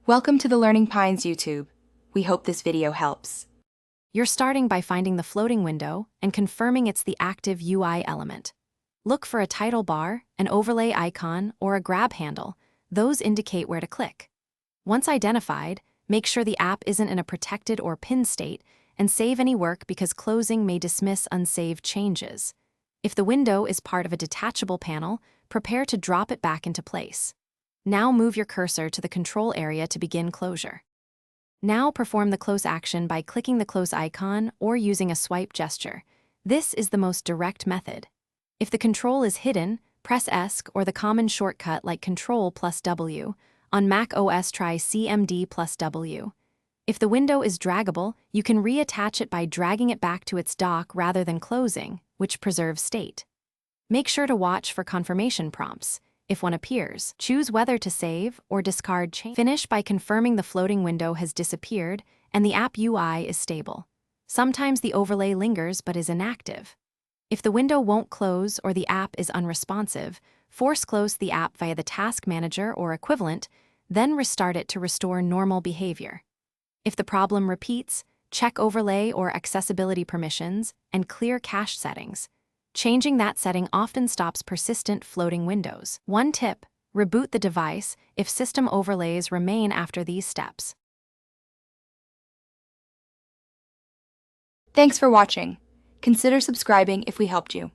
Welcome to the Learning Pines YouTube. We hope this video helps. You're starting by finding the floating window and confirming it's the active UI element. Look for a title bar, an overlay icon, or a grab handle. Those indicate where to click. Once identified, make sure the app isn't in a protected or pinned state and save any work because closing may dismiss unsaved changes. If the window is part of a detachable panel, prepare to drop it back into place. Now move your cursor to the control area to begin closure. Now perform the close action by clicking the close icon or using a swipe gesture. This is the most direct method. If the control is hidden, press ESC or the common shortcut like Ctrl+W. On macOS, try CMD+W. If the window is draggable, you can reattach it by dragging it back to its dock rather than closing, which preserves state. Make sure to watch for confirmation prompts. If one appears, choose whether to save or discard change. Finish by confirming the floating window has disappeared and the app UI is stable. Sometimes the overlay lingers but is inactive. If the window won't close or the app is unresponsive, force close the app via the Task Manager or equivalent, then restart it to restore normal behavior. If the problem repeats, check overlay or accessibility permissions and clear cache settings. Changing that setting often stops persistent floating windows. One tip: reboot the device if system overlays remain after these steps. Thanks for watching. Consider subscribing if we helped you.